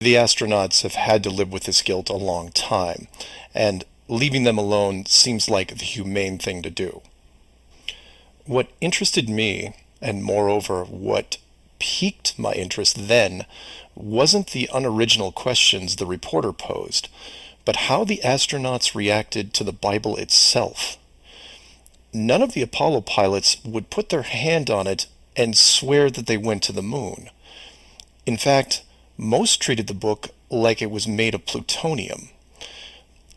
The astronauts have had to live with this guilt a long time, and leaving them alone seems like the humane thing to do. What interested me, and moreover what piqued my interest then, wasn't the unoriginal questions the reporter posed, but how the astronauts reacted to the Bible itself. None of the Apollo pilots would put their hand on it and swear that they went to the moon. In fact, most treated the book like it was made of plutonium.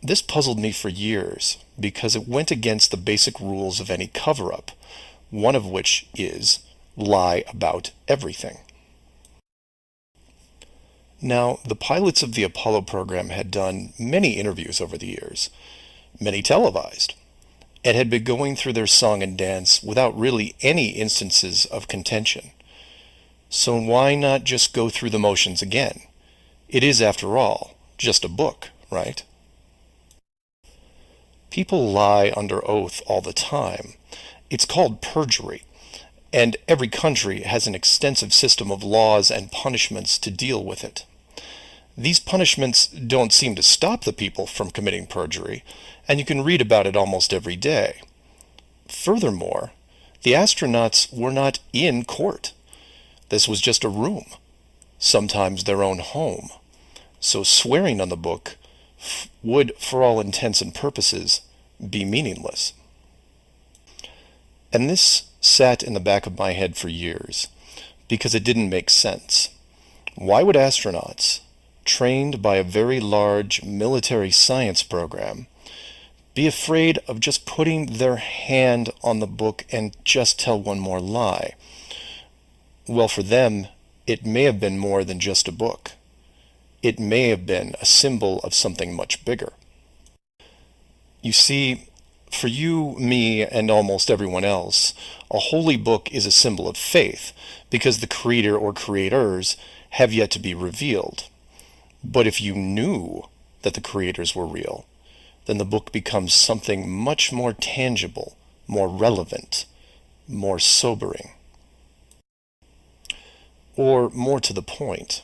This puzzled me for years because it went against the basic rules of any cover-up, one of which is lie about everything. Now, the pilots of the Apollo program had done many interviews over the years, many televised, and had been going through their song and dance without really any instances of contention. So why not just go through the motions again? It is, after all, just a book, right? People lie under oath all the time. It's called perjury, and every country has an extensive system of laws and punishments to deal with it. These punishments don't seem to stop the people from committing perjury, and you can read about it almost every day. Furthermore, the astronauts were not in court. This was just a room, sometimes their own home. So swearing on the book would, for all intents and purposes, be meaningless. And this sat in the back of my head for years, because it didn't make sense. Why would astronauts, trained by a very large military science program, be afraid of just putting their hand on the book and just tell one more lie? Well, for them, it may have been more than just a book. It may have been a symbol of something much bigger. You see, for you, me, and almost everyone else, a holy book is a symbol of faith, because the creator or creators have yet to be revealed. But if you knew that the creators were real, then the book becomes something much more tangible, more relevant, more sobering. Or more to the point,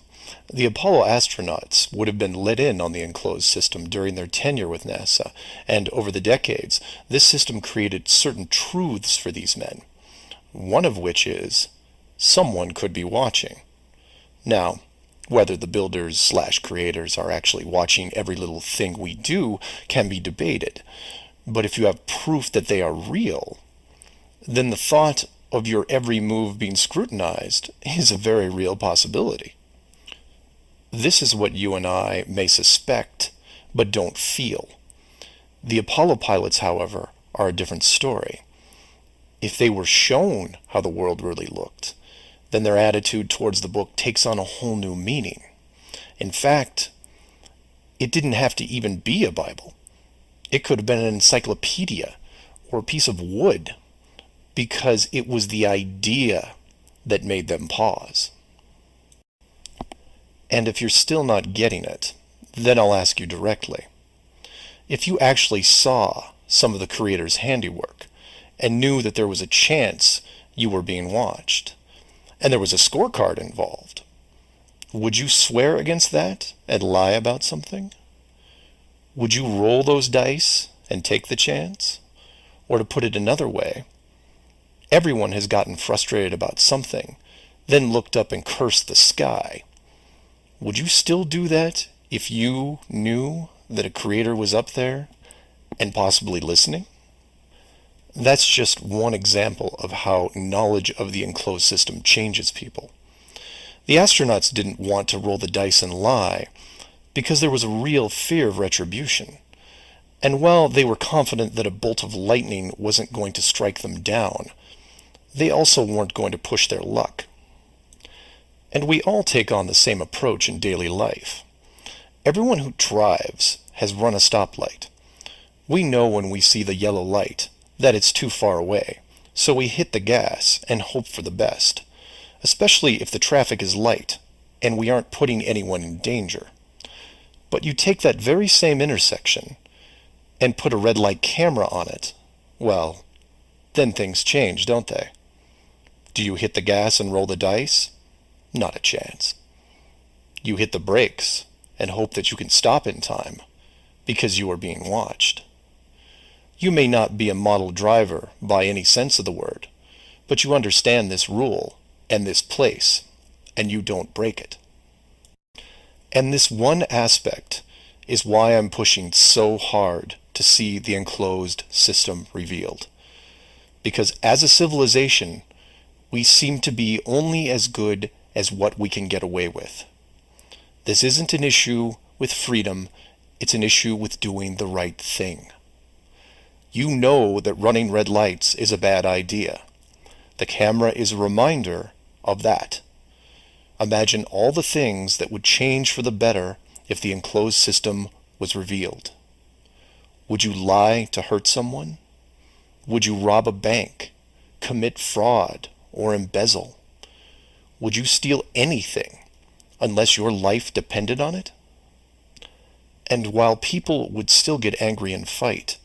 the Apollo astronauts would have been let in on the enclosed system during their tenure with NASA, and over the decades, this system created certain truths for these men, one of which is, someone could be watching. Now, whether the builders/creators are actually watching every little thing we do can be debated, but if you have proof that they are real, then the thought of your every move being scrutinized is a very real possibility. This is what you and I may suspect, but don't feel. The Apollo pilots, however, are a different story. If they were shown how the world really looked, then their attitude towards the book takes on a whole new meaning. In fact, it didn't have to even be a Bible. It could have been an encyclopedia or a piece of wood, because it was the idea that made them pause. And if you're still not getting it, then I'll ask you directly. If you actually saw some of the creator's handiwork and knew that there was a chance you were being watched, and there was a scorecard involved, would you swear against that and lie about something? Would you roll those dice and take the chance? Or to put it another way, everyone has gotten frustrated about something, then looked up and cursed the sky. Would you still do that if you knew that a creator was up there and possibly listening? That's just one example of how knowledge of the enclosed system changes people. The astronauts didn't want to roll the dice and lie because there was a real fear of retribution. And while they were confident that a bolt of lightning wasn't going to strike them down, they also weren't going to push their luck. And we all take on the same approach in daily life. Everyone who drives has run a stoplight. We know when we see the yellow light that it's too far away, so we hit the gas and hope for the best, especially if the traffic is light and we aren't putting anyone in danger. But you take that very same intersection and put a red light camera on it, well, then things change, don't they? Do you hit the gas and roll the dice? Not a chance. You hit the brakes and hope that you can stop in time because you are being watched. You may not be a model driver by any sense of the word, but you understand this rule and this place, and you don't break it. And this one aspect is why I'm pushing so hard to see the enclosed system revealed. Because as a civilization, we seem to be only as good as what we can get away with. This isn't an issue with freedom, it's an issue with doing the right thing. You know that running red lights is a bad idea. The camera is a reminder of that. Imagine all the things that would change for the better if the enclosed system was revealed. Would you lie to hurt someone? Would you rob a bank, commit fraud, or embezzle? Would you steal anything unless your life depended on it? And while people would still get angry and fight,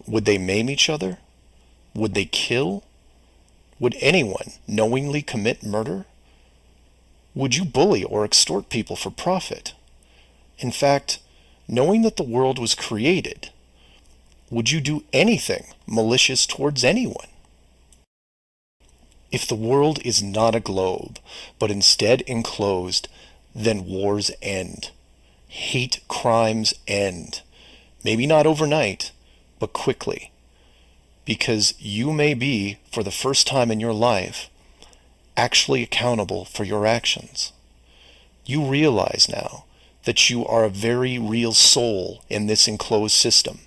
would they maim each other? Would they kill? Would anyone knowingly commit murder? Would you bully or extort people for profit? In fact, knowing that the world was created, would you do anything malicious towards anyone? If the world is not a globe, but instead enclosed, then wars end. Hate crimes end. Maybe not overnight, but quickly. Because you may be, for the first time in your life, actually accountable for your actions. You realize now that you are a very real soul in this enclosed system,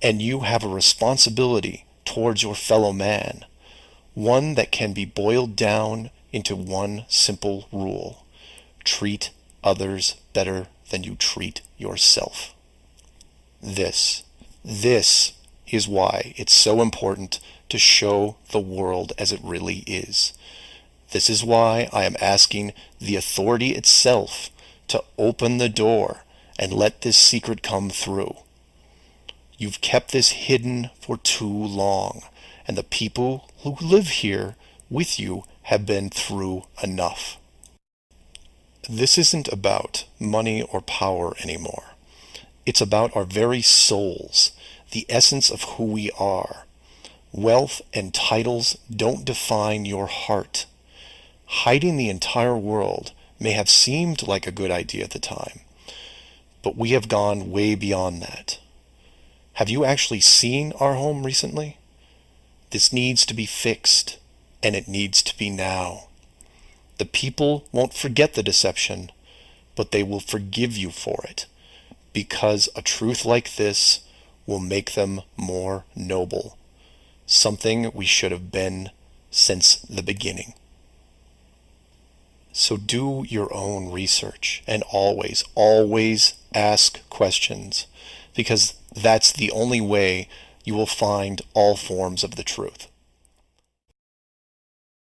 and you have a responsibility towards your fellow man, one that can be boiled down into one simple rule: treat others better than you treat yourself. This is why it's so important to show the world as it really is. This is why I am asking the authority itself to open the door and let this secret come through. You've kept this hidden for too long, and the people who live here with you have been through enough. This isn't about money or power anymore. It's about our very souls, the essence of who we are. Wealth and titles don't define your heart. Hiding the entire world may have seemed like a good idea at the time, but we have gone way beyond that. Have you actually seen our home recently? This needs to be fixed, and it needs to be now. The people won't forget the deception, but they will forgive you for it, because a truth like this will make them more noble, something we should have been since the beginning. So do your own research, and always, always ask questions, because that's the only way you will find all forms of the truth.